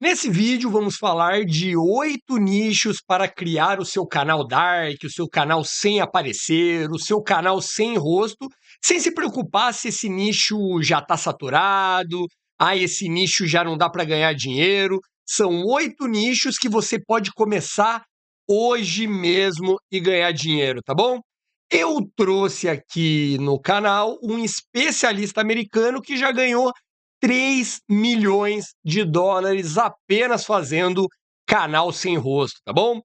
Nesse vídeo vamos falar de 8 nichos para criar o seu canal Dark, o seu canal sem aparecer, o seu canal sem rosto, sem se preocupar se esse nicho já está saturado, esse nicho já não dá para ganhar dinheiro. São 8 nichos que você pode começar hoje mesmo e ganhar dinheiro, tá bom? Eu trouxe aqui no canal um especialista americano que já ganhou 3 milhões de dólares apenas fazendo canal sem rosto, tá bom?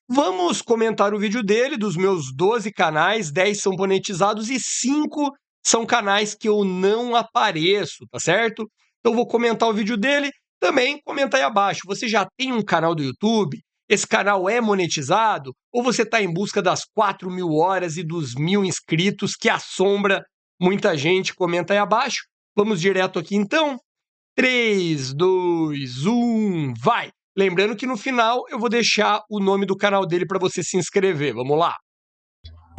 Vamos comentar o vídeo dele. Dos meus 12 canais, 10 são monetizados e 5 são canais que eu não apareço, tá certo? Então vou comentar o vídeo dele. Também comenta aí abaixo, você já tem um canal do YouTube? Esse canal é monetizado? Ou você está em busca das 4.000 horas e dos 1.000 inscritos que assombra muita gente? Comenta aí abaixo. Vamos direto aqui então. 3, 2, 1, vai! Lembrando que no final eu vou deixar o nome do canal dele para você se inscrever. Vamos lá!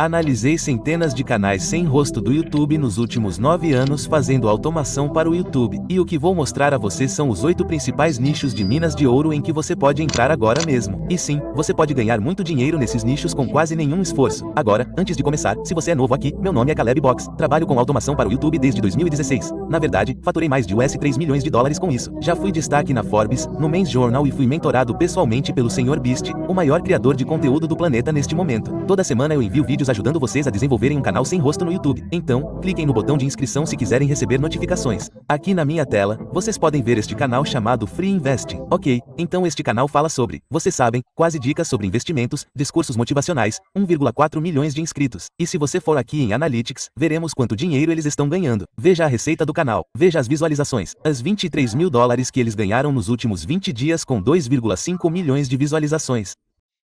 Analisei centenas de canais sem rosto do YouTube nos últimos 9 anos fazendo automação para o YouTube, e o que vou mostrar a você são os 8 principais nichos de minas de ouro em que você pode entrar agora mesmo. E sim, você pode ganhar muito dinheiro nesses nichos com quase nenhum esforço. Agora, antes de começar, se você é novo aqui, meu nome é Caleb Box, trabalho com automação para o YouTube desde 2016. Na verdade, faturei mais de US$3 milhões com isso. Já fui destaque na Forbes, no Men's Journal e fui mentorado pessoalmente pelo Sr. Beast, o maior criador de conteúdo do planeta neste momento. Toda semana eu envio vídeos ajudando vocês a desenvolverem um canal sem rosto no YouTube. Então, cliquem no botão de inscrição se quiserem receber notificações. Aqui na minha tela, vocês podem ver este canal chamado Free Investing. Ok, então este canal fala sobre, vocês sabem, quase dicas sobre investimentos, discursos motivacionais, 1,4 milhões de inscritos. E se você for aqui em Analytics, veremos quanto dinheiro eles estão ganhando. Veja a receita do canal, veja as visualizações, as 23 mil dólares que eles ganharam nos últimos 20 dias com 2,5 milhões de visualizações.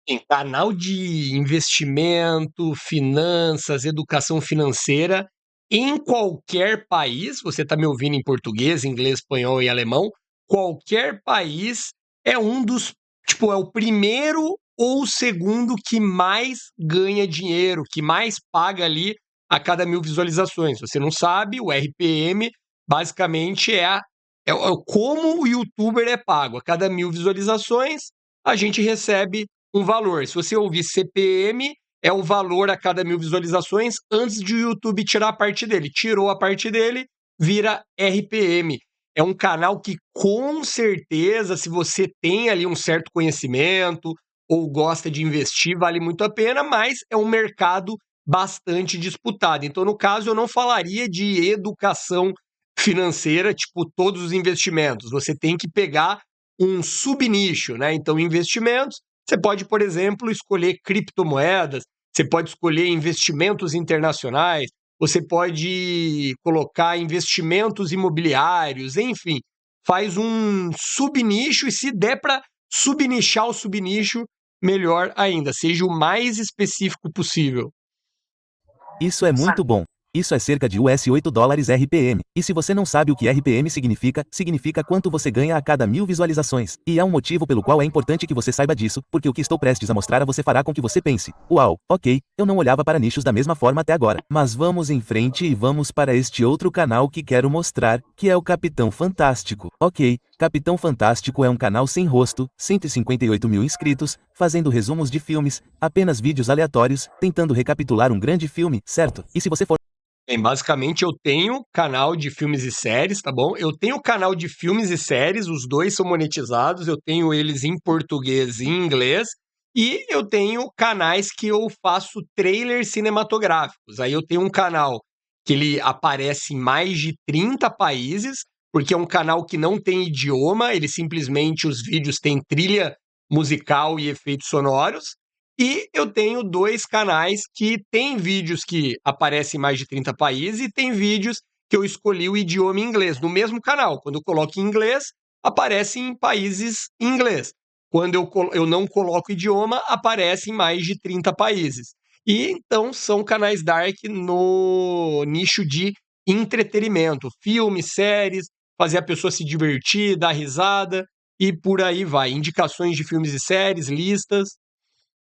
Em canal de investimento, finanças, educação financeira, em qualquer país, você está me ouvindo em português, inglês, espanhol e alemão, qualquer país é um dos, é o primeiro ou o segundo que mais ganha dinheiro, que mais paga ali a cada 1.000 visualizações. Você não sabe, o RPM basicamente é como o youtuber é pago. A cada 1.000 visualizações, a gente recebe um valor. Se você ouvir CPM, é o valor a cada 1.000 visualizações antes de o YouTube tirar a parte dele. Tirou a parte dele, vira RPM. É um canal que, com certeza, se você tem ali um certo conhecimento ou gosta de investir, vale muito a pena, mas é um mercado bastante disputado. Então, no caso, eu não falaria de educação financeira, tipo todos os investimentos. Você tem que pegar um subnicho, né? Então, investimentos, você pode, por exemplo, escolher criptomoedas, você pode escolher investimentos internacionais, você pode colocar investimentos imobiliários, enfim, faz um subnicho e se der para subnichar o subnicho, melhor ainda, seja o mais específico possível. Isso é muito bom. Isso é cerca de US$8 RPM. E se você não sabe o que RPM significa, significa quanto você ganha a cada 1.000 visualizações. E há um motivo pelo qual é importante que você saiba disso, porque o que estou prestes a mostrar a você fará com que você pense: uau, ok, eu não olhava para nichos da mesma forma até agora. Mas vamos em frente e vamos para este outro canal que quero mostrar, que é o Capitão Fantástico. Ok, Capitão Fantástico é um canal sem rosto, 158 mil inscritos, fazendo resumos de filmes, apenas vídeos aleatórios, tentando recapitular um grande filme, certo? E se você for Bem, basicamente eu tenho canal de filmes e séries, tá bom? Eu tenho canal de filmes e séries, os dois são monetizados, eu tenho eles em português e em inglês, e eu tenho canais que eu faço trailers cinematográficos. Aí eu tenho um canal que ele aparece em mais de 30 países, porque é um canal que não tem idioma, ele simplesmente, os vídeos têm trilha musical e efeitos sonoros. E eu tenho 2 canais que têm vídeos que aparecem em mais de 30 países e tem vídeos que eu escolhi o idioma inglês, no mesmo canal. Quando eu coloco em inglês, aparece em países em inglês. Quando eu não coloco idioma, aparece em mais de 30 países. E então são canais dark no nicho de entretenimento, filmes, séries, fazer a pessoa se divertir, dar risada e por aí vai. Indicações de filmes e séries, listas.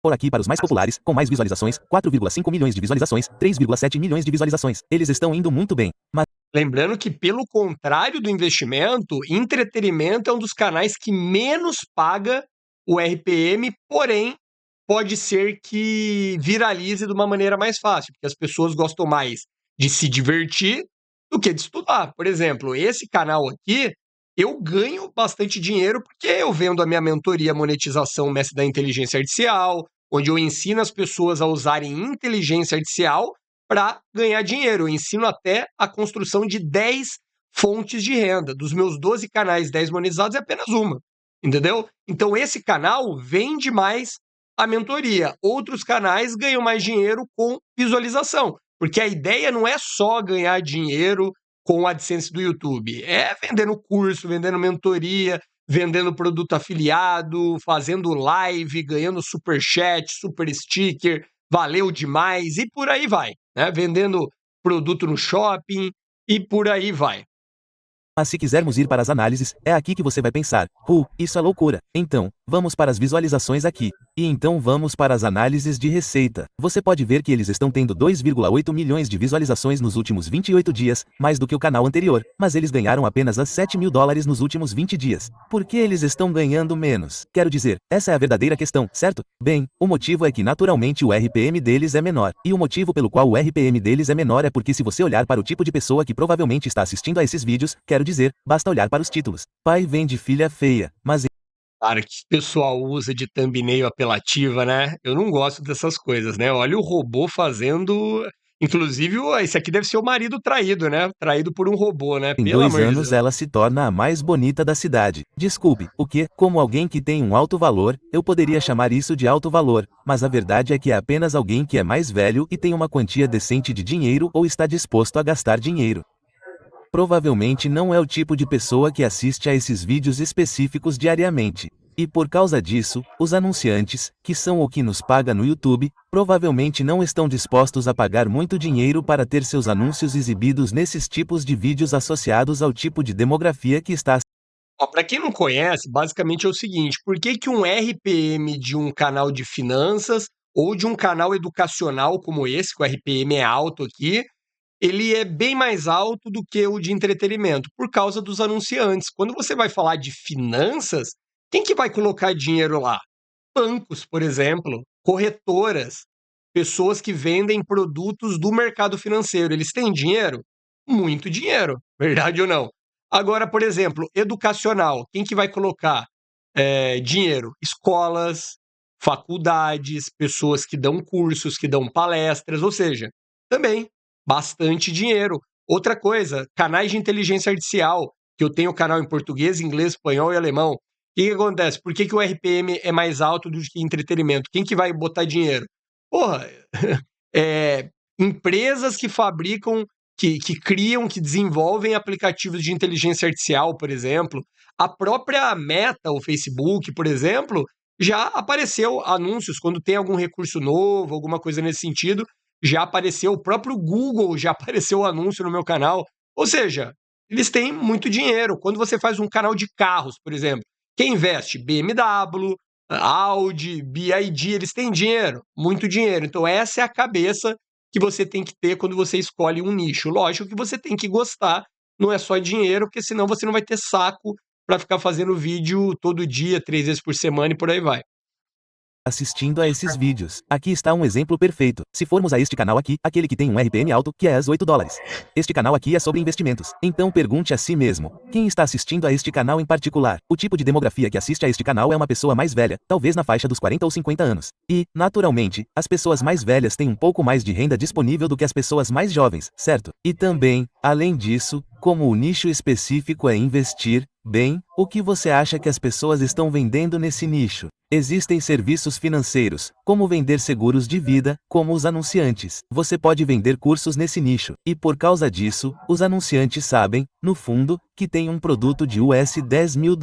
por aqui para os mais populares, com mais visualizações, 4,5 milhões de visualizações, 3,7 milhões de visualizações. Eles estão indo muito bem. Mas Lembrando que, pelo contrário do investimento, entretenimento é um dos canais que menos paga o RPM, porém, pode ser que viralize de uma maneira mais fácil, porque as pessoas gostam mais de se divertir do que de estudar. Por exemplo, esse canal aqui, eu ganho bastante dinheiro porque eu vendo a minha mentoria Monetização Mestre da Inteligência Artificial, onde eu ensino as pessoas a usarem inteligência artificial para ganhar dinheiro. Eu ensino até a construção de 10 fontes de renda. Dos meus 12 canais, 10 monetizados é apenas uma, entendeu? Então esse canal vende mais a mentoria. Outros canais ganham mais dinheiro com visualização, porque a ideia não é só ganhar dinheiro com o AdSense do YouTube, é vendendo curso, vendendo mentoria, vendendo produto afiliado, fazendo live, ganhando super chat, super sticker, valeu demais e por aí vai, né? Vendendo produto no shopping e por aí vai. Mas se quisermos ir para as análises, é aqui que você vai pensar, isso é loucura. Então, vamos para as visualizações aqui. E então vamos para as análises de receita. Você pode ver que eles estão tendo 2,8 milhões de visualizações nos últimos 28 dias, mais do que o canal anterior, mas eles ganharam apenas $7 mil nos últimos 20 dias. Por que eles estão ganhando menos? Quero dizer, essa é a verdadeira questão, certo? Bem, o motivo é que naturalmente o RPM deles é menor. E o motivo pelo qual o RPM deles é menor é porque se você olhar para o tipo de pessoa que provavelmente está assistindo a esses vídeos, quero dizer, basta olhar para os títulos. Pai vende filha feia, mas Cara, que o pessoal usa de thumbnail apelativa, né? Eu não gosto dessas coisas, né? Olha o robô fazendo. Inclusive, esse aqui deve ser o marido traído, né? Traído por um robô, né? em Pelo 2 amor de anos Deus. ela se torna a mais bonita da cidade. Desculpe, o que, como alguém que tem um alto valor, eu poderia chamar isso de alto valor, mas a verdade é que é apenas alguém que é mais velho e tem uma quantia decente de dinheiro ou está disposto a gastar dinheiro. Provavelmente não é o tipo de pessoa que assiste a esses vídeos específicos diariamente. E por causa disso, os anunciantes, que são o que nos paga no YouTube, provavelmente não estão dispostos a pagar muito dinheiro para ter seus anúncios exibidos nesses tipos de vídeos associados ao tipo de demografia que está. Ó, para quem não conhece, basicamente é o seguinte: por que que um RPM de um canal de finanças ou de um canal educacional como esse, que o RPM é alto aqui, ele é bem mais alto do que o de entretenimento? Por causa dos anunciantes. Quando você vai falar de finanças, quem que vai colocar dinheiro lá? Bancos, por exemplo, corretoras, pessoas que vendem produtos do mercado financeiro. Eles têm dinheiro? Muito dinheiro, verdade ou não? Agora, por exemplo, educacional, quem que vai colocar dinheiro? Escolas, faculdades, pessoas que dão cursos, que dão palestras, ou seja, também bastante dinheiro. Outra coisa, canais de inteligência artificial, que eu tenho canal em português, inglês, espanhol e alemão. O que que acontece? Por que que o RPM é mais alto do que entretenimento? Quem que vai botar dinheiro? Porra, empresas que fabricam, que criam, que desenvolvem aplicativos de inteligência artificial, por exemplo. A própria Meta, o Facebook, por exemplo, já apareceu anúncios quando tem algum recurso novo, alguma coisa nesse sentido, já apareceu, o próprio Google já apareceu anúncio no meu canal. Ou seja, eles têm muito dinheiro. Quando você faz um canal de carros, por exemplo, quem investe? BMW, Audi, BYD, eles têm dinheiro, muito dinheiro. Então essa é a cabeça que você tem que ter quando você escolhe um nicho. Lógico que você tem que gostar, não é só dinheiro, porque senão você não vai ter saco para ficar fazendo vídeo todo dia, 3 vezes por semana e por aí vai. Assistindo a esses vídeos. Aqui está um exemplo perfeito. Se formos a este canal aqui, aquele que tem um RPM alto, que é as $8. Este canal aqui é sobre investimentos. Então pergunte a si mesmo, quem está assistindo a este canal em particular? O tipo de demografia que assiste a este canal é uma pessoa mais velha, talvez na faixa dos 40 ou 50 anos. E, naturalmente, as pessoas mais velhas têm um pouco mais de renda disponível do que as pessoas mais jovens, certo? E também, além disso, como o nicho específico é investir, bem, o que você acha que as pessoas estão vendendo nesse nicho? Existem serviços financeiros, como vender seguros de vida, como os anunciantes. Você pode vender cursos nesse nicho, e por causa disso, os anunciantes sabem, no fundo, que tem um produto de US$10 mil.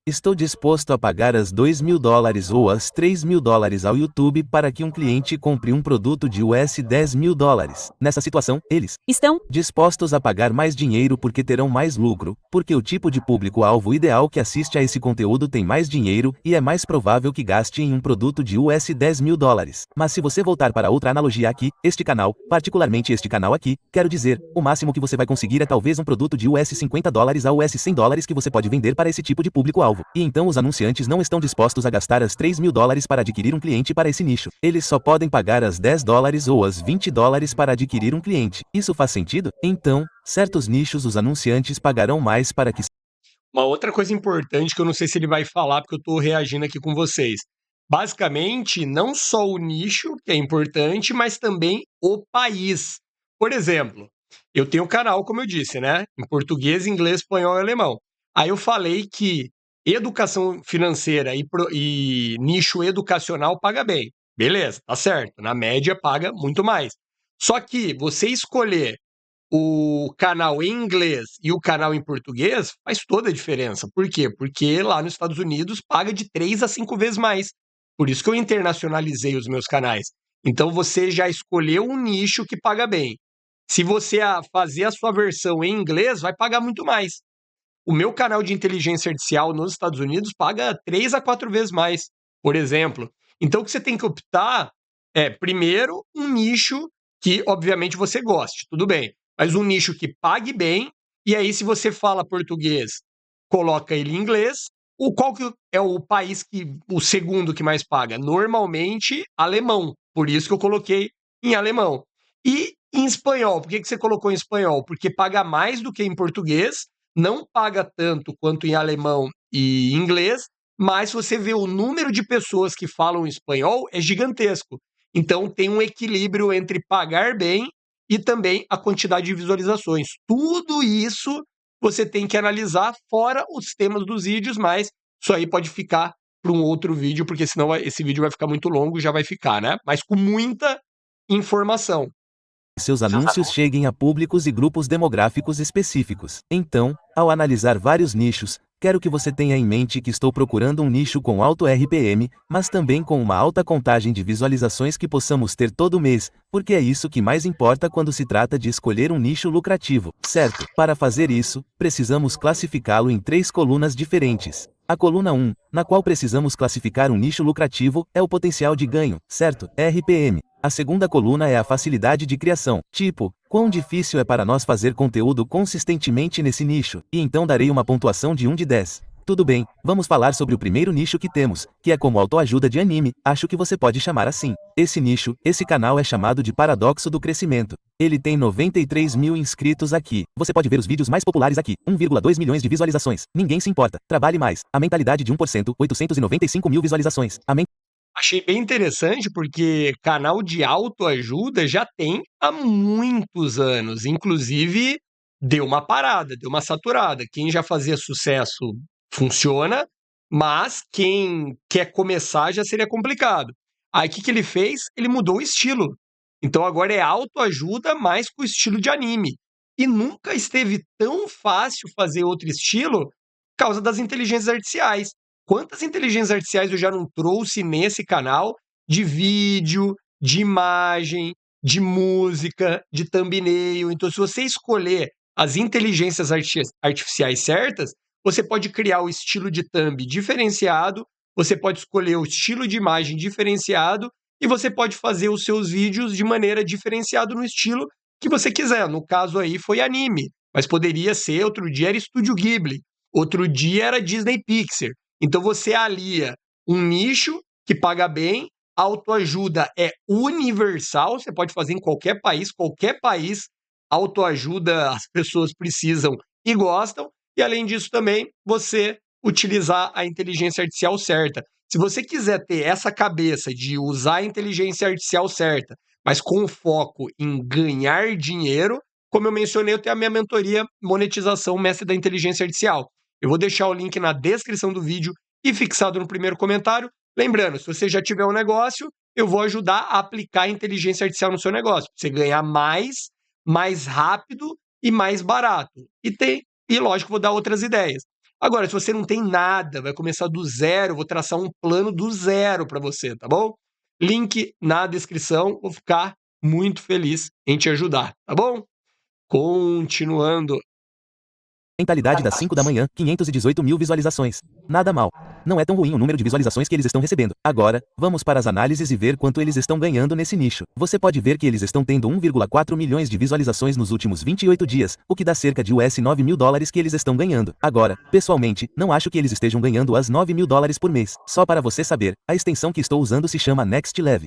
Estou disposto a pagar as $2.000 ou as $3.000 ao YouTube para que um cliente compre um produto de US $10.000. Nessa situação, eles estão dispostos a pagar mais dinheiro porque terão mais lucro, porque o tipo de público-alvo ideal que assiste a esse conteúdo tem mais dinheiro e é mais provável que gaste em um produto de US $10.000. Mas se você voltar para outra analogia aqui, este canal, particularmente este canal aqui, quero dizer, o máximo que você vai conseguir é talvez um produto de US $50 a US $100 que você pode vender para esse tipo de público-alvo. E então os anunciantes não estão dispostos a gastar as $3.000 para adquirir um cliente para esse nicho. Eles só podem pagar as $10 ou as $20 para adquirir um cliente. Isso faz sentido? Então, certos nichos os anunciantes pagarão mais para que... Uma outra coisa importante que eu não sei se ele vai falar, porque eu estou reagindo aqui com vocês. Basicamente, não só o nicho, que é importante, mas também o país. Por exemplo, eu tenho um canal, como eu disse, né? Em português, inglês, espanhol e alemão. Aí eu falei que educação financeira e nicho educacional paga bem. Beleza, tá certo. Na média, paga muito mais. Só que você escolher o canal em inglês e o canal em português faz toda a diferença. Por quê? Porque lá nos Estados Unidos paga de 3 a 5 vezes mais. Por isso que eu internacionalizei os meus canais. Então você já escolheu um nicho que paga bem. Se você fazer a sua versão em inglês, vai pagar muito mais. O meu canal de inteligência artificial nos Estados Unidos paga 3 a 4 vezes mais, por exemplo. Então o que você tem que optar é, primeiro, um nicho que, obviamente, você goste, tudo bem. Mas um nicho que pague bem, e aí, se você fala português, coloca ele em inglês. Qual que é o país o segundo que mais paga? Normalmente, alemão. Por isso que eu coloquei em alemão. E em espanhol, por que você colocou em espanhol? Porque paga mais do que em português, não paga tanto quanto em alemão e inglês, mas se você vê o número de pessoas que falam espanhol, é gigantesco. Então tem um equilíbrio entre pagar bem e também a quantidade de visualizações. Tudo isso você tem que analisar fora os temas dos vídeos, mas isso aí pode ficar para um outro vídeo, porque senão esse vídeo vai ficar muito longo e já vai ficar, né? Mas com muita informação. Seus anúncios cheguem a públicos e grupos demográficos específicos. Então, ao analisar vários nichos, quero que você tenha em mente que estou procurando um nicho com alto RPM, mas também com uma alta contagem de visualizações que possamos ter todo mês, porque é isso que mais importa quando se trata de escolher um nicho lucrativo, certo? Para fazer isso, precisamos classificá-lo em 3 colunas diferentes. A coluna 1, na qual precisamos classificar um nicho lucrativo, é o potencial de ganho, certo? RPM. A segunda coluna é a facilidade de criação, tipo, quão difícil é para nós fazer conteúdo consistentemente nesse nicho, e então darei uma pontuação de 1 de 10. Tudo bem, vamos falar sobre o primeiro nicho que temos, que é como autoajuda de anime, acho que você pode chamar assim. Esse nicho, esse canal é chamado de Paradoxo do Crescimento. Ele tem 93 mil inscritos aqui. Você pode ver os vídeos mais populares aqui, 1,2 milhões de visualizações. Ninguém se importa, trabalhe mais. A mentalidade de 1%, 895 mil visualizações. Achei bem interessante porque canal de autoajuda já tem há muitos anos. Inclusive, deu uma parada, deu uma saturada. Quem já fazia sucesso funciona, mas quem quer começar já seria complicado. Aí o que ele fez? Ele mudou o estilo. Então agora é autoajuda, mas com estilo de anime. E nunca esteve tão fácil fazer outro estilo por causa das inteligências artificiais. Quantas inteligências artificiais eu já não trouxe nesse canal de vídeo, de imagem, de música, de thumbnail. Então, se você escolher as inteligências artificiais certas, você pode criar o estilo de thumb diferenciado, você pode escolher o estilo de imagem diferenciado e você pode fazer os seus vídeos de maneira diferenciada no estilo que você quiser. No caso aí foi anime, mas poderia ser, outro dia era Estúdio Ghibli, outro dia era Disney Pixar. Então você alia um nicho que paga bem, autoajuda é universal, você pode fazer em qualquer país, autoajuda as pessoas precisam e gostam, e além disso também você utilizar a inteligência artificial certa. Se você quiser ter essa cabeça de usar a inteligência artificial certa, mas com foco em ganhar dinheiro, como eu mencionei, eu tenho a minha mentoria Monetização Mestre da Inteligência Artificial. Eu vou deixar o link na descrição do vídeo e fixado no primeiro comentário. Lembrando, se você já tiver um negócio, eu vou ajudar a aplicar a inteligência artificial no seu negócio, para você ganhar mais rápido e mais barato. E lógico, vou dar outras ideias. Agora, se você não tem nada, vai começar do zero, vou traçar um plano do zero para você, tá bom? Link na descrição, vou ficar muito feliz em te ajudar, tá bom? Continuando. Mentalidade das 5 da manhã, 518 mil visualizações. Nada mal. Não é tão ruim o número de visualizações que eles estão recebendo. Agora, vamos para as análises e ver quanto eles estão ganhando nesse nicho. Você pode ver que eles estão tendo 1,4 milhões de visualizações nos últimos 28 dias, o que dá cerca de US$ 9 mil que eles estão ganhando. Agora, pessoalmente, não acho que eles estejam ganhando as US$ 9 mil por mês. Só para você saber, a extensão que estou usando se chama Next Level.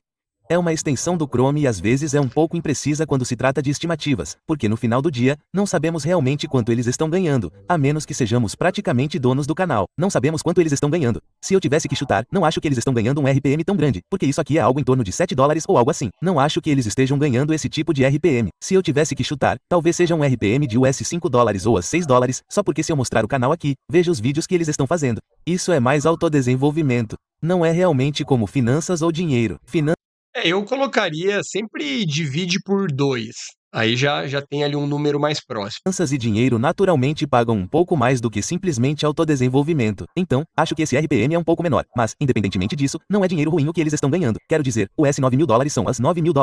É uma extensão do Chrome e às vezes é um pouco imprecisa quando se trata de estimativas, porque no final do dia, não sabemos realmente quanto eles estão ganhando, a menos que sejamos praticamente donos do canal. Não sabemos quanto eles estão ganhando. Se eu tivesse que chutar, não acho que eles estão ganhando um RPM tão grande, porque isso aqui é algo em torno de $7 ou algo assim. Não acho que eles estejam ganhando esse tipo de RPM. Se eu tivesse que chutar, talvez seja um RPM de US$ 5 ou $6, só porque se eu mostrar o canal aqui, veja os vídeos que eles estão fazendo. Isso é mais autodesenvolvimento. Não é realmente como finanças ou dinheiro. Eu colocaria sempre divide por 2. Aí já tem ali um número mais próximo. Finanças e dinheiro naturalmente pagam um pouco mais do que simplesmente autodesenvolvimento. Então, acho que esse RPM é um pouco menor. Mas, independentemente disso, não é dinheiro ruim o que eles estão ganhando. Quero dizer, os US$ 9 mil são as US$ 9 mil.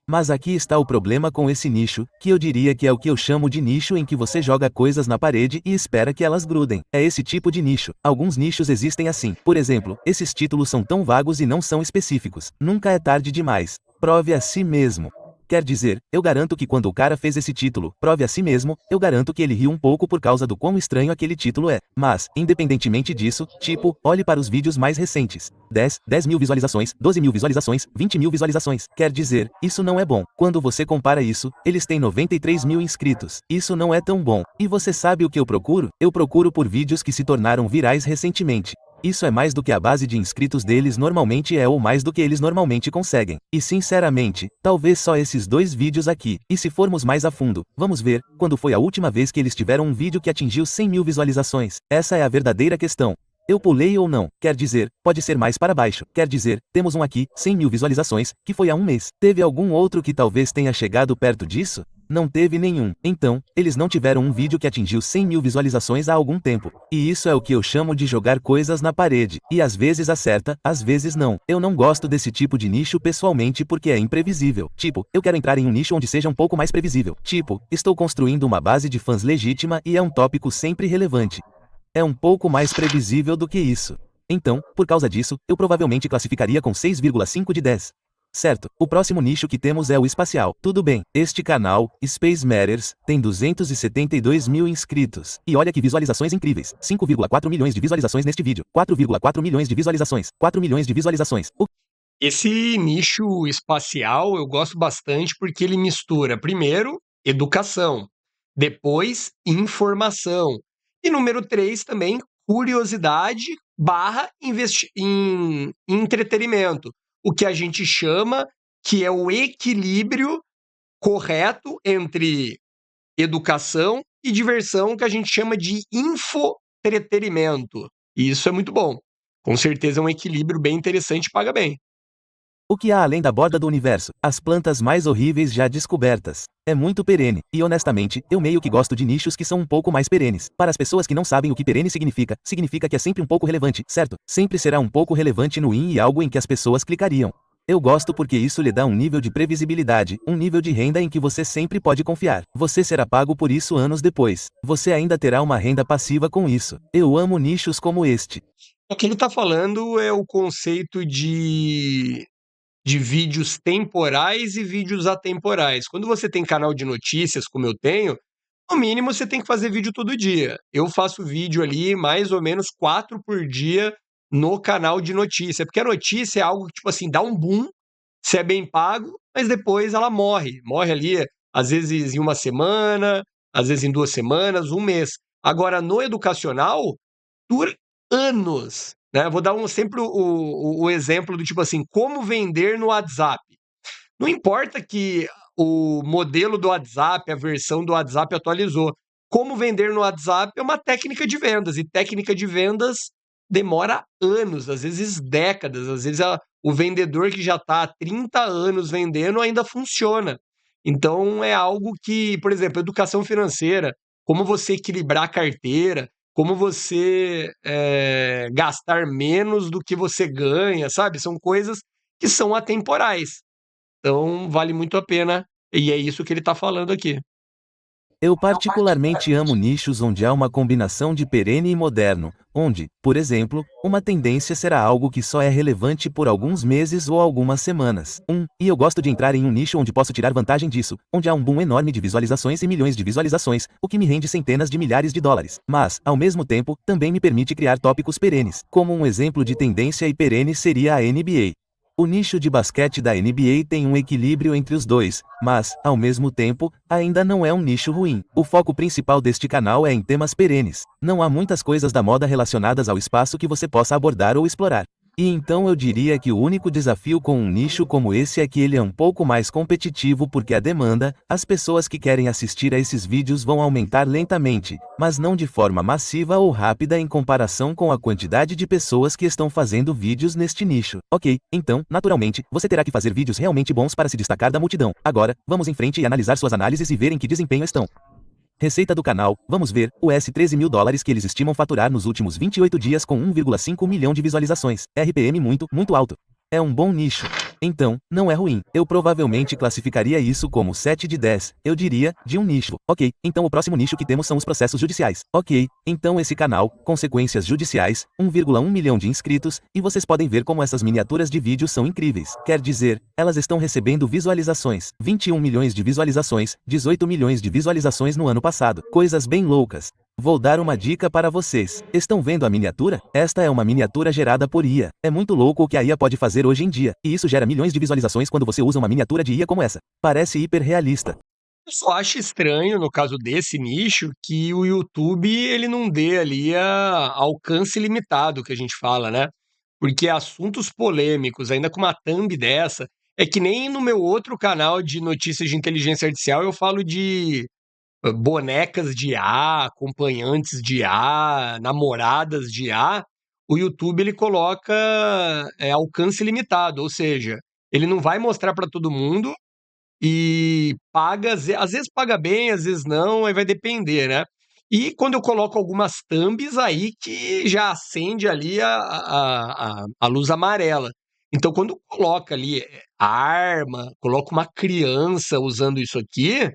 Mas aqui está o problema com esse nicho, que eu diria que é o que eu chamo de nicho em que você joga coisas na parede e espera que elas grudem. É esse tipo de nicho. Alguns nichos existem assim. Por exemplo, esses títulos são tão vagos e não são específicos. Nunca é tarde demais. Prove a si mesmo. Quer dizer, eu garanto que quando o cara fez esse título, prove a si mesmo, eu garanto que ele riu um pouco por causa do quão estranho aquele título é. Mas, independentemente disso, tipo, olhe para os vídeos mais recentes. 10 mil visualizações, 12 mil visualizações, 20 mil visualizações. Quer dizer, isso não é bom. Quando você compara isso, eles têm 93 mil inscritos. Isso não é tão bom. E você sabe o que eu procuro? Eu procuro por vídeos que se tornaram virais recentemente. Isso é mais do que a base de inscritos deles normalmente é ou mais do que eles normalmente conseguem. E sinceramente, talvez só esses 2 vídeos aqui. E se formos mais a fundo, vamos ver, quando foi a última vez que eles tiveram um vídeo que atingiu 100 mil visualizações? Essa é a verdadeira questão. Eu pulei ou não? Quer dizer, pode ser mais para baixo. Quer dizer, temos um aqui, 100 mil visualizações, que foi há um mês. Teve algum outro que talvez tenha chegado perto disso? Não teve nenhum. Então, eles não tiveram um vídeo que atingiu 100 mil visualizações há algum tempo. E isso é o que eu chamo de jogar coisas na parede. E às vezes acerta, às vezes não. Eu não gosto desse tipo de nicho pessoalmente porque é imprevisível. Tipo, eu quero entrar em um nicho onde seja um pouco mais previsível. Tipo, estou construindo uma base de fãs legítima e é um tópico sempre relevante. É um pouco mais previsível do que isso. Então, por causa disso, eu provavelmente classificaria com 6,5 de 10. Certo, o próximo nicho que temos é o espacial. Tudo bem, este canal, Space Matters, tem 272 mil inscritos. E olha que visualizações incríveis. 5,4 milhões de visualizações neste vídeo. 4,4 milhões de visualizações. 4 milhões de visualizações. Esse nicho espacial eu gosto bastante porque ele mistura, primeiro, educação, depois, informação. E número 3 também, curiosidade barra em entretenimento. O que a gente chama que é o equilíbrio correto entre educação e diversão, que a gente chama de infotretenimento. E isso é muito bom. Com certeza é um equilíbrio bem interessante e paga bem. O que há além da borda do universo? As plantas mais horríveis já descobertas. É muito perene, e honestamente, eu meio que gosto de nichos que são um pouco mais perenes. Para as pessoas que não sabem o que perene significa que é sempre um pouco relevante, certo? Sempre será um pouco relevante no e algo em que as pessoas clicariam. Eu gosto porque isso lhe dá um nível de previsibilidade, um nível de renda em que você sempre pode confiar. Você será pago por isso anos depois. Você ainda terá uma renda passiva com isso. Eu amo nichos como este. O que ele está falando é o conceito de vídeos temporais e vídeos atemporais. Quando você tem canal de notícias, como eu tenho, no mínimo você tem que fazer vídeo todo dia. Eu faço vídeo ali mais ou menos 4 por dia no canal de notícia, porque a notícia é algo que, tipo assim, dá um boom, se é bem pago, mas depois ela morre. Morre ali, às vezes em uma semana, às vezes em 2 semanas, um mês. Agora, no educacional, dura anos, né? Vou dar sempre o exemplo do tipo assim, como vender no WhatsApp. Não importa que o modelo do WhatsApp, a versão do WhatsApp atualizou. Como vender no WhatsApp é uma técnica de vendas, e técnica de vendas demora anos, às vezes décadas, às vezes o vendedor que já está há 30 anos vendendo ainda funciona. Então é algo que, por exemplo, educação financeira, como você equilibrar a carteira, como você gastar menos do que você ganha, sabe? São coisas que são atemporais. Então, vale muito a pena. E é isso que ele está falando aqui. Eu particularmente amo nichos onde há uma combinação de perene e moderno, onde, por exemplo, uma tendência será algo que só é relevante por alguns meses ou algumas semanas. E eu gosto de entrar em um nicho onde posso tirar vantagem disso, onde há um boom enorme de visualizações e milhões de visualizações, o que me rende centenas de milhares de dólares. Mas, ao mesmo tempo, também me permite criar tópicos perenes. Como um exemplo de tendência e perene seria a NBA. O nicho de basquete da NBA tem um equilíbrio entre os dois, mas, ao mesmo tempo, ainda não é um nicho ruim. O foco principal deste canal é em temas perenes. Não há muitas coisas da moda relacionadas ao espaço que você possa abordar ou explorar. E então eu diria que o único desafio com um nicho como esse é que ele é um pouco mais competitivo porque a demanda, as pessoas que querem assistir a esses vídeos vão aumentar lentamente, mas não de forma massiva ou rápida em comparação com a quantidade de pessoas que estão fazendo vídeos neste nicho. Ok, então, naturalmente, você terá que fazer vídeos realmente bons para se destacar da multidão. Agora, vamos em frente e analisar suas análises e ver em que desempenho estão. Receita do canal, vamos ver, US $13.000 que eles estimam faturar nos últimos 28 dias com 1,5 milhão de visualizações. RPM muito alto. É um bom nicho. Então, não é ruim. Eu provavelmente classificaria isso como 7 de 10, eu diria, de um nicho. Ok, então o próximo nicho que temos são os processos judiciais. Ok, então esse canal, consequências judiciais, 1,1 milhão de inscritos, e vocês podem ver como essas miniaturas de vídeo são incríveis. Quer dizer, elas estão recebendo visualizações. 21 milhões de visualizações, 18 milhões de visualizações no ano passado. Coisas bem loucas. Vou dar uma dica para vocês. Estão vendo a miniatura? Esta é uma miniatura gerada por IA. É muito louco o que a IA pode fazer hoje em dia, e isso gera milhões de visualizações quando você usa uma miniatura de IA como essa. Parece hiper realista. Eu só acho estranho, no caso desse nicho, que o YouTube ele não dê ali alcance limitado, que a gente fala, né? Porque assuntos polêmicos, ainda com uma thumb dessa, é que nem no meu outro canal de notícias de inteligência artificial eu falo de bonecas de IA, acompanhantes de IA, namoradas de IA. O YouTube ele coloca alcance limitado, ou seja, ele não vai mostrar para todo mundo e paga, às vezes paga bem, às vezes não, aí vai depender, né? E quando eu coloco algumas thumbs, aí que já acende ali a luz amarela. Então, quando coloca ali arma, coloca uma criança usando isso aqui,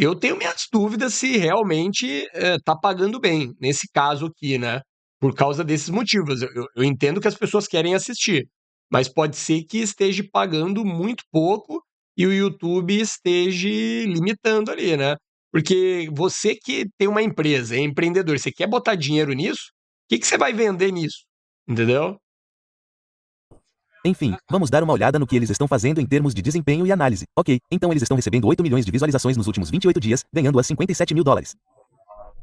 eu tenho minhas dúvidas se realmente tá pagando bem, nesse caso aqui, né? Por causa desses motivos. Eu entendo que as pessoas querem assistir, mas pode ser que esteja pagando muito pouco e o YouTube esteja limitando ali, né? Porque você que tem uma empresa, é empreendedor, você quer botar dinheiro nisso, o que você vai vender nisso? Entendeu? Enfim, vamos dar uma olhada no que eles estão fazendo em termos de desempenho e análise. Ok, então eles estão recebendo 8 milhões de visualizações nos últimos 28 dias, ganhando a $57.000.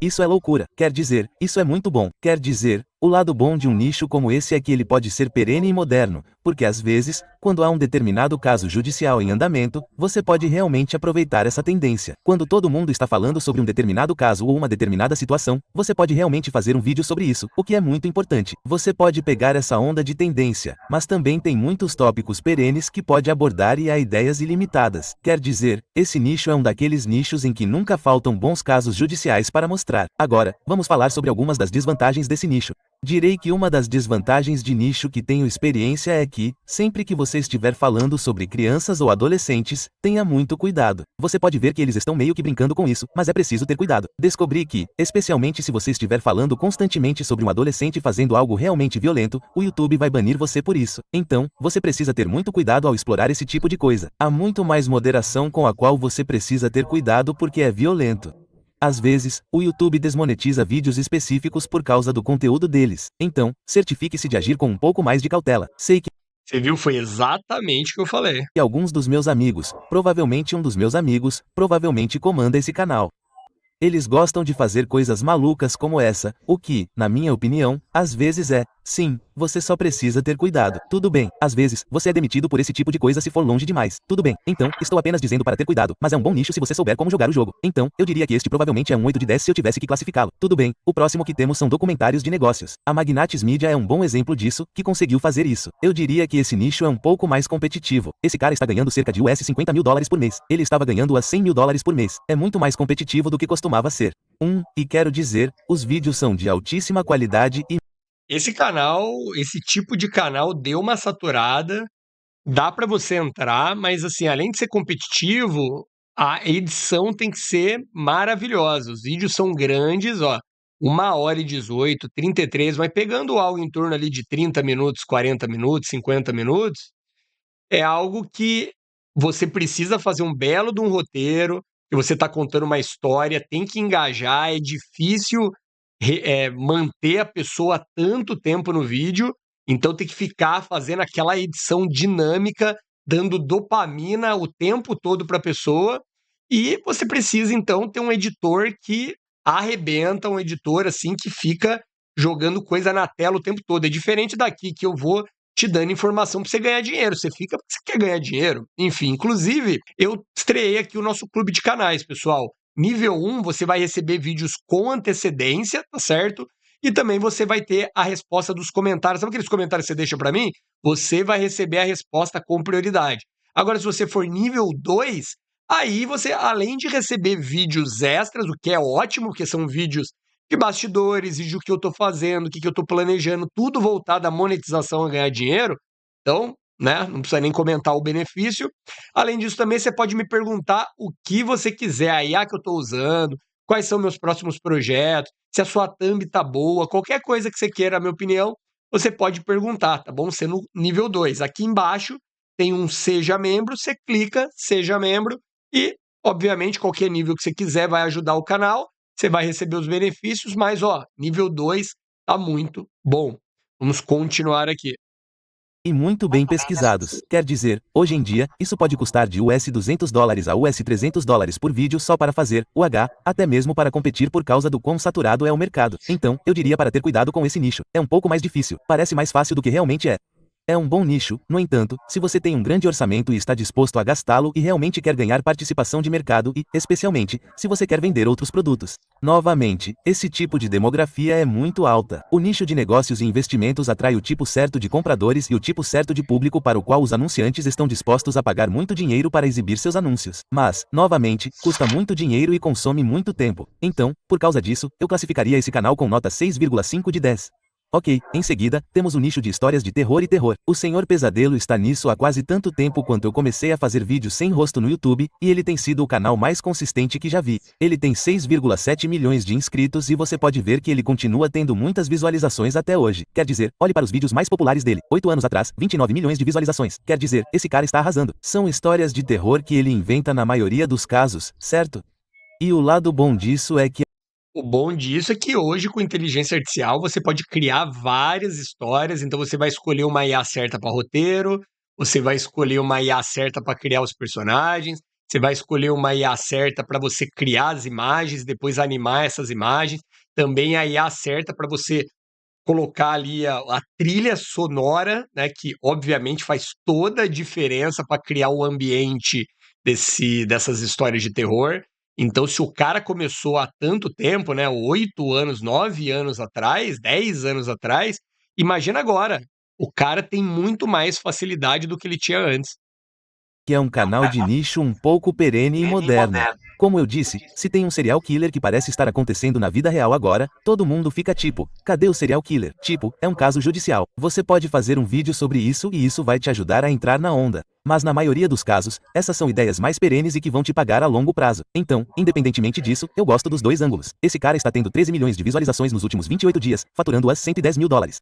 Isso é loucura. Quer dizer, isso é muito bom. Quer dizer, o lado bom de um nicho como esse é que ele pode ser perene e moderno, porque às vezes, quando há um determinado caso judicial em andamento, você pode realmente aproveitar essa tendência. Quando todo mundo está falando sobre um determinado caso ou uma determinada situação, você pode realmente fazer um vídeo sobre isso, o que é muito importante. Você pode pegar essa onda de tendência, mas também tem muitos tópicos perenes que pode abordar e há ideias ilimitadas. Quer dizer, esse nicho é um daqueles nichos em que nunca faltam bons casos judiciais para mostrar. Agora, vamos falar sobre algumas das desvantagens desse nicho. Direi que uma das desvantagens de nicho que tenho experiência é que, sempre que você estiver falando sobre crianças ou adolescentes, tenha muito cuidado. Você pode ver que eles estão meio que brincando com isso, mas é preciso ter cuidado. Descobri que, especialmente se você estiver falando constantemente sobre um adolescente fazendo algo realmente violento, o YouTube vai banir você por isso. Então, você precisa ter muito cuidado ao explorar esse tipo de coisa. Há muito mais moderação com a qual você precisa ter cuidado porque é violento. Às vezes, o YouTube desmonetiza vídeos específicos por causa do conteúdo deles. Então, certifique-se de agir com um pouco mais de cautela. Sei que Você viu? Foi exatamente o que eu falei. alguns dos meus amigos, provavelmente um dos meus amigos, provavelmente comanda esse canal. Eles gostam de fazer coisas malucas como essa, o que, na minha opinião, às vezes é, sim, Você só precisa ter cuidado. Tudo bem, às vezes, você é demitido por esse tipo de coisa se for longe demais. Tudo bem, então, estou apenas dizendo para ter cuidado, mas é um bom nicho se você souber como jogar o jogo. Então, eu diria que este provavelmente é um 8 de 10 se eu tivesse que classificá-lo. Tudo bem, o próximo que temos são documentários de negócios. A Magnates Media é um bom exemplo disso, que conseguiu fazer isso. Eu diria que esse nicho é um pouco mais competitivo. Esse cara está ganhando cerca de US$50 mil por mês. Ele estava ganhando US$100 mil por mês. É muito mais competitivo do que costumava ser. E quero dizer, os vídeos são de altíssima qualidade e Esse tipo de canal deu uma saturada, dá para você entrar, mas assim, além de ser competitivo, a edição tem que ser maravilhosa. Os vídeos são grandes, ó, 1h18, 33, mas pegando algo em torno ali de 30 minutos, 40 minutos, 50 minutos, é algo que você precisa fazer um belo de um roteiro, que você está contando uma história, tem que engajar, é difícil manter a pessoa tanto tempo no vídeo, então tem que ficar fazendo aquela edição dinâmica, dando dopamina o tempo todo para a pessoa, e você precisa então ter um editor que arrebenta, um editor assim que fica jogando coisa na tela o tempo todo. É diferente daqui que eu vou te dando informação para você ganhar dinheiro. Você fica porque você quer ganhar dinheiro. Enfim, inclusive, eu estreiei aqui o nosso clube de canais, pessoal. Nível 1, você vai receber vídeos com antecedência, tá certo? E também você vai ter a resposta dos comentários. Sabe aqueles comentários que você deixa para mim? Você vai receber a resposta com prioridade. Agora, se você for nível 2, aí você, além de receber vídeos extras, o que é ótimo, porque são vídeos de bastidores, vídeo que eu tô fazendo, o que eu tô planejando, tudo voltado à monetização, a ganhar dinheiro. Então, né, não precisa nem comentar o benefício. Além disso, também você pode me perguntar o que você quiser, a IA que eu tô usando, quais são meus próximos projetos, se a sua thumb tá boa, qualquer coisa que você queira, a minha opinião, você pode perguntar, tá bom? Sendo nível 2. Aqui embaixo tem um Seja Membro, você clica, Seja Membro, e, obviamente, qualquer nível que você quiser vai ajudar o canal. Você vai receber os benefícios, mas ó, nível 2 tá muito bom. Vamos continuar aqui. muito bem pesquisados. Quer dizer, hoje em dia, isso pode custar de US$200 a US$300 por vídeo só para fazer o H, até mesmo para competir por causa do quão saturado é o mercado. Então, eu diria para ter cuidado com esse nicho. É um pouco mais difícil, parece mais fácil do que realmente é. É um bom nicho, no entanto, se você tem um grande orçamento e está disposto a gastá-lo e realmente quer ganhar participação de mercado e, especialmente, se você quer vender outros produtos. Novamente, esse tipo de demografia é muito alta. O nicho de negócios e investimentos atrai o tipo certo de compradores e o tipo certo de público para o qual os anunciantes estão dispostos a pagar muito dinheiro para exibir seus anúncios. Mas, novamente, custa muito dinheiro e consome muito tempo. Então, por causa disso, eu classificaria esse canal com nota 6,5 de 10. Ok, em seguida, temos o nicho de histórias de terror e terror. O Senhor Pesadelo está nisso há quase tanto tempo quanto eu comecei a fazer vídeos sem rosto no YouTube, e ele tem sido o canal mais consistente que já vi. Ele tem 6,7 milhões de inscritos e você pode ver que ele continua tendo muitas visualizações até hoje. Quer dizer, olhe para os vídeos mais populares dele. 8 anos atrás, 29 milhões de visualizações. Quer dizer, esse cara está arrasando. São histórias de terror que ele inventa na maioria dos casos, certo? E o lado bom disso é que O bom disso é que hoje, com inteligência artificial, você pode criar várias histórias. Então, você vai escolher uma IA certa para roteiro, você vai escolher uma IA certa para criar os personagens, você vai escolher uma IA certa para você criar as imagens, depois animar essas imagens. Também a IA certa para você colocar ali a trilha sonora, né, que obviamente faz toda a diferença para criar o ambiente dessas histórias de terror. Então, se o cara começou há tanto tempo, né, 8 anos, 9 anos atrás, 10 anos atrás, imagina agora. O cara tem muito mais facilidade do que ele tinha antes. é um canal de nicho um pouco perene e moderno. Como eu disse, se tem um serial killer que parece estar acontecendo na vida real agora, todo mundo fica tipo, cadê o serial killer? Tipo, é um caso judicial. Você pode fazer um vídeo sobre isso e isso vai te ajudar a entrar na onda. Mas na maioria dos casos, essas são ideias mais perenes e que vão te pagar a longo prazo. Então, independentemente disso, eu gosto dos dois ângulos. Esse cara está tendo 13 milhões de visualizações nos últimos 28 dias, faturando as 110 mil dólares.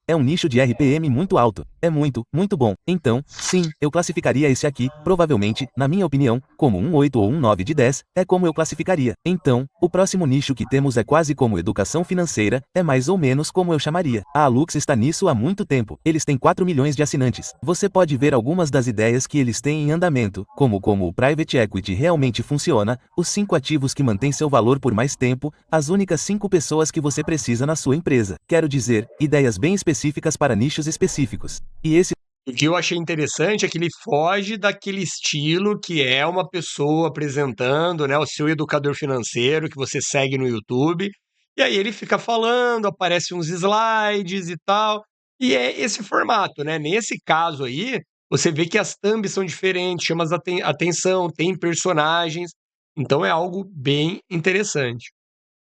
É um nicho de RPM muito alto. É muito, muito bom. Então, sim, eu classificaria esse aqui, provavelmente, na minha opinião, como um 8 ou um 9 de 10, é como eu classificaria. Então, o próximo nicho que temos é quase como educação financeira, é mais ou menos como eu chamaria. A Alux está nisso há muito tempo. Eles têm 4 milhões de assinantes. Você pode ver algumas das ideias que eles têm em andamento, como o Private Equity realmente funciona, os 5 ativos que mantêm seu valor por mais tempo, as únicas 5 pessoas que você precisa na sua empresa. Quero dizer, ideias bem específicas específicas para nichos específicos. E esse O que eu achei interessante é que ele foge daquele estilo que é uma pessoa apresentando, né, o seu educador financeiro que você segue no YouTube, e aí ele fica falando, aparece uns slides e tal, e é esse formato, né? Nesse caso aí, você vê que as thumbs são diferentes, chama atenção, tem personagens, então é algo bem interessante.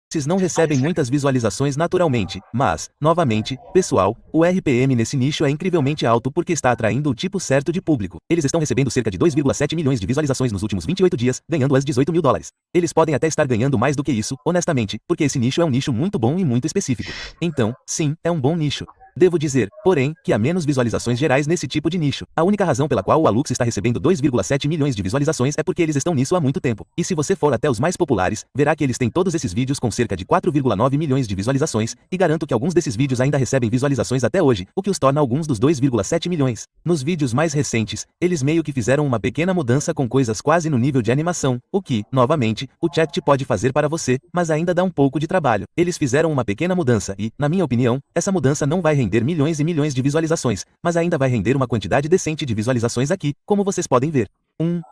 Esses não recebem muitas visualizações naturalmente, mas, novamente, pessoal, o RPM nesse nicho é incrivelmente alto porque está atraindo o tipo certo de público. Eles estão recebendo cerca de 2,7 milhões de visualizações nos últimos 28 dias, ganhando as 18 mil dólares. Eles podem até estar ganhando mais do que isso, honestamente, porque esse nicho é um nicho muito bom e muito específico. Então, sim, é um bom nicho. Devo dizer, porém, que há menos visualizações gerais nesse tipo de nicho. A única razão pela qual o Alux está recebendo 2,7 milhões de visualizações é porque eles estão nisso há muito tempo. E se você for até os mais populares, verá que eles têm todos esses vídeos com cerca de 4,9 milhões de visualizações, e garanto que alguns desses vídeos ainda recebem visualizações até hoje, o que os torna alguns dos 2,7 milhões. Nos vídeos mais recentes, eles meio que fizeram uma pequena mudança com coisas quase no nível de animação, o que, novamente, o chat pode fazer para você, mas ainda dá um pouco de trabalho. Eles fizeram uma pequena mudança e, na minha opinião, essa mudança não vai render milhões e milhões de visualizações, mas ainda vai render uma quantidade decente de visualizações aqui, como vocês podem ver.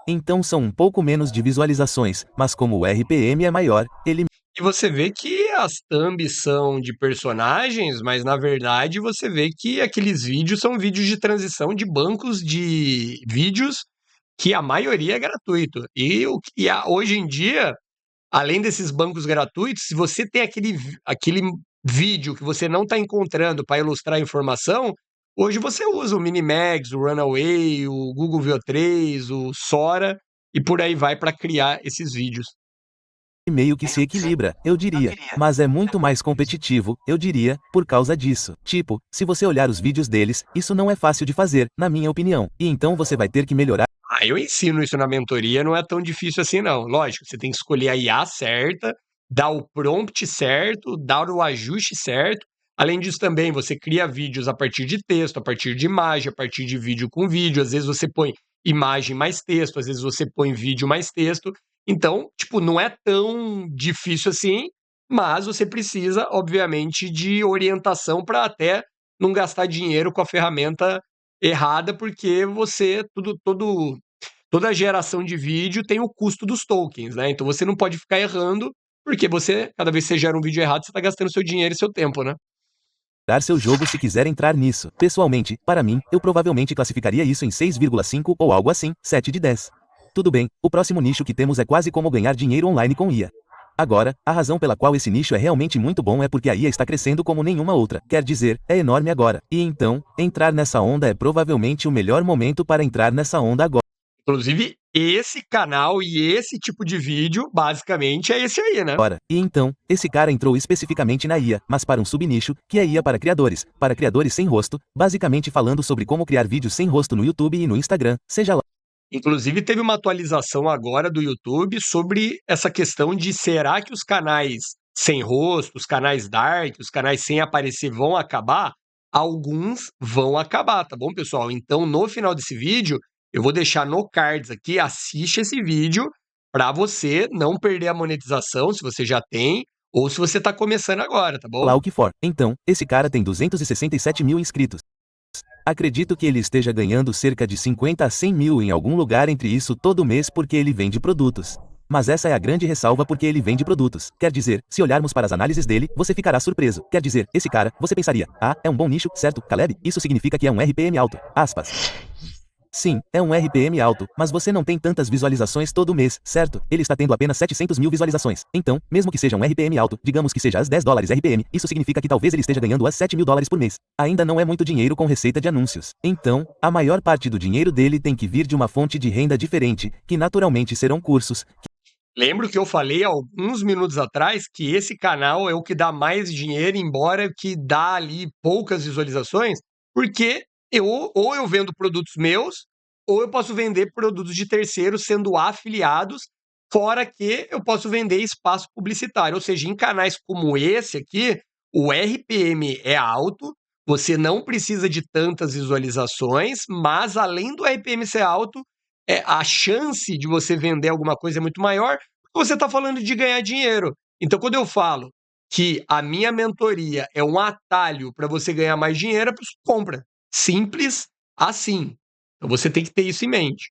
Então são um pouco menos de visualizações, mas como o RPM é maior, ele E você vê que as thumbs são de personagens, mas na verdade você vê que aqueles vídeos são vídeos de transição de bancos de vídeos que a maioria é gratuito. Hoje em dia, além desses bancos gratuitos, se você tem aquele vídeo que você não está encontrando para ilustrar a informação, hoje você usa o Minimax, o Runaway, o Google VO3, o Sora e por aí vai para criar esses vídeos. meio que se equilibra, eu diria, mas é muito mais competitivo, eu diria, por causa disso. Tipo, se você olhar os vídeos deles, isso não é fácil de fazer, na minha opinião, e então você vai ter que melhorar. Eu ensino isso na mentoria, não é tão difícil assim não. Lógico, você tem que escolher a IA certa, dar o prompt certo, dar o ajuste certo. Além disso também, você cria vídeos a partir de texto, a partir de imagem, a partir de vídeo com vídeo. Às vezes você põe imagem mais texto, às vezes você põe vídeo mais texto. Então, tipo, não é tão difícil assim, mas você precisa, obviamente, de orientação para até não gastar dinheiro com a ferramenta errada, porque toda geração de vídeo tem o custo dos tokens, né? Então você não pode ficar errando, porque cada vez que você gera um vídeo errado, você está gastando seu dinheiro e seu tempo, né? Seu jogo se quiser entrar nisso. Pessoalmente, para mim, eu provavelmente classificaria isso em 6,5 ou algo assim, 7 de 10. Tudo bem, o próximo nicho que temos é quase como ganhar dinheiro online com IA. Agora, a razão pela qual esse nicho é realmente muito bom é porque a IA está crescendo como nenhuma outra, quer dizer, é enorme agora. E então, entrar nessa onda é provavelmente o melhor momento para entrar nessa onda agora. Inclusive, esse canal e esse tipo de vídeo, basicamente, é esse aí, né? E então, esse cara entrou especificamente na IA, mas para um subnicho, que é IA para criadores sem rosto, basicamente falando sobre como criar vídeos sem rosto no YouTube e no Instagram, seja lá. Inclusive, teve uma atualização agora do YouTube sobre essa questão de será que os canais sem rosto, os canais dark, os canais sem aparecer vão acabar? Alguns vão acabar, tá bom, pessoal? Então, no final desse vídeo, eu vou deixar no cards aqui, assiste esse vídeo para você não perder a monetização, se você já tem, ou se você está começando agora, tá bom? Lá o que for. Então, esse cara tem 267 mil inscritos. Acredito que ele esteja ganhando cerca de 50 a 100 mil em algum lugar entre isso todo mês porque ele vende produtos. Mas essa é a grande ressalva porque ele vende produtos. Quer dizer, se olharmos para as análises dele, você ficará surpreso. Quer dizer, esse cara, você pensaria, é um bom nicho, certo, Caleb? Isso significa que é um RPM alto. Aspas. Sim, é um RPM alto, mas você não tem tantas visualizações todo mês, certo? Ele está tendo apenas 700 mil visualizações. Então, mesmo que seja um RPM alto, digamos que seja as 10 dólares RPM, isso significa que talvez ele esteja ganhando as 7 mil dólares por mês. Ainda não é muito dinheiro com receita de anúncios. Então, a maior parte do dinheiro dele tem que vir de uma fonte de renda diferente, que naturalmente serão cursos. Lembro que eu falei alguns minutos atrás que esse canal é o que dá mais dinheiro, embora que dá ali poucas visualizações, porque ou eu vendo produtos meus, ou eu posso vender produtos de terceiros sendo afiliados, fora que eu posso vender espaço publicitário. Ou seja, em canais como esse aqui, o RPM é alto, você não precisa de tantas visualizações, mas além do RPM ser alto, a chance de você vender alguma coisa é muito maior, porque você está falando de ganhar dinheiro. Então, quando eu falo que a minha mentoria é um atalho para você ganhar mais dinheiro, a pessoa compra. Simples assim. Então você tem que ter isso em mente.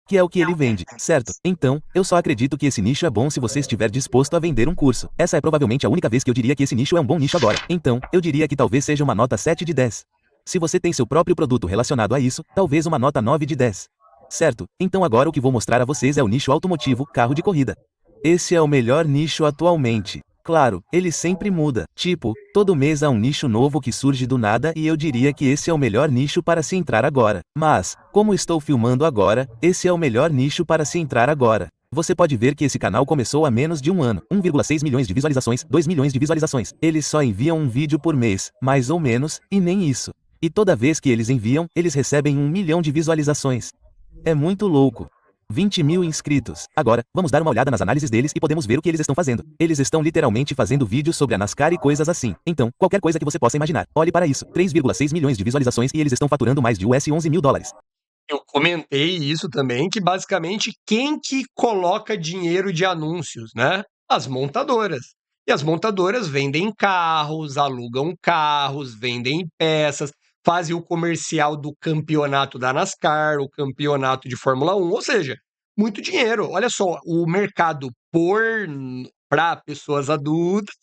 Que é o que ele vende, certo? Então, eu só acredito que esse nicho é bom se você estiver disposto a vender um curso. Essa é provavelmente a única vez que eu diria que esse nicho é um bom nicho agora. Então, eu diria que talvez seja uma nota 7 de 10. Se você tem seu próprio produto relacionado a isso, talvez uma nota 9 de 10. Certo? Então agora o que vou mostrar a vocês é o nicho automotivo, carro de corrida. Esse é o melhor nicho atualmente. Claro, ele sempre muda. Tipo, todo mês há um nicho novo que surge do nada e eu diria que esse é o melhor nicho para se entrar agora. Mas, como estou filmando agora, esse é o melhor nicho para se entrar agora. Você pode ver que esse canal começou há menos de um ano. 1,6 milhões de visualizações, 2 milhões de visualizações. Eles só enviam um vídeo por mês, mais ou menos, e nem isso. E toda vez que eles enviam, eles recebem 1 milhão de visualizações. É muito louco. 20 mil inscritos. Agora, vamos dar uma olhada nas análises deles e podemos ver o que eles estão fazendo. Eles estão literalmente fazendo vídeos sobre a NASCAR e coisas assim. Então, qualquer coisa que você possa imaginar. Olhe para isso. 3,6 milhões de visualizações e eles estão faturando mais de US$11 mil. Eu comentei isso também, que basicamente quem que coloca dinheiro de anúncios, né? As montadoras. E as montadoras vendem carros, alugam carros, vendem peças, fazem o comercial do campeonato da NASCAR, o campeonato de Fórmula 1, ou seja, muito dinheiro. Olha só, o mercado para pessoas adultas,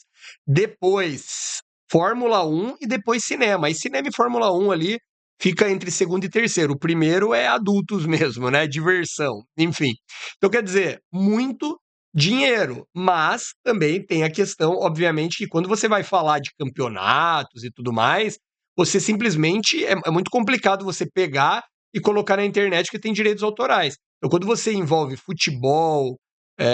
depois Fórmula 1 e depois cinema. E cinema e Fórmula 1 ali fica entre segundo e terceiro. O primeiro é adultos mesmo, né? Diversão, enfim. Então, quer dizer, muito dinheiro, mas também tem a questão, obviamente, que quando você vai falar de campeonatos e tudo mais, você simplesmente é muito complicado você pegar e colocar na internet que tem direitos autorais. Então, quando você envolve futebol,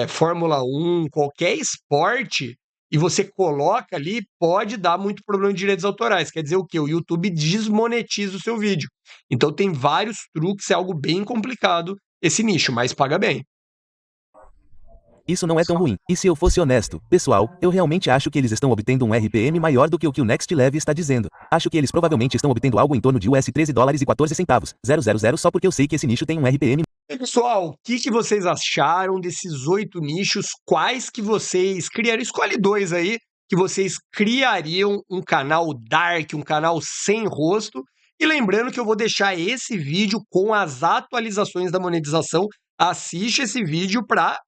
Fórmula 1, qualquer esporte, e você coloca ali, pode dar muito problema de direitos autorais. Quer dizer o quê? O YouTube desmonetiza o seu vídeo. Então tem vários truques, é algo bem complicado esse nicho, mas paga bem. Isso não é tão ruim. E se eu fosse honesto, pessoal, eu realmente acho que eles estão obtendo um RPM maior do que o Next Level está dizendo. Acho que eles provavelmente estão obtendo algo em torno de US$ 13,14, 000, só porque eu sei que esse nicho tem um RPM. E pessoal, o que vocês acharam desses 8 nichos? Quais que vocês criariam? Escolhe 2 aí, que vocês criariam um canal dark, um canal sem rosto. E lembrando que eu vou deixar esse vídeo com as atualizações da monetização. Assiste esse vídeo para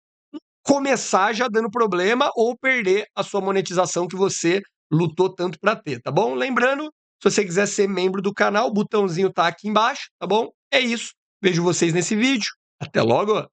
começar já dando problema ou perder a sua monetização que você lutou tanto para ter, tá bom? Lembrando, se você quiser ser membro do canal, o botãozinho tá aqui embaixo, tá bom? É isso. Vejo vocês nesse vídeo. Até logo!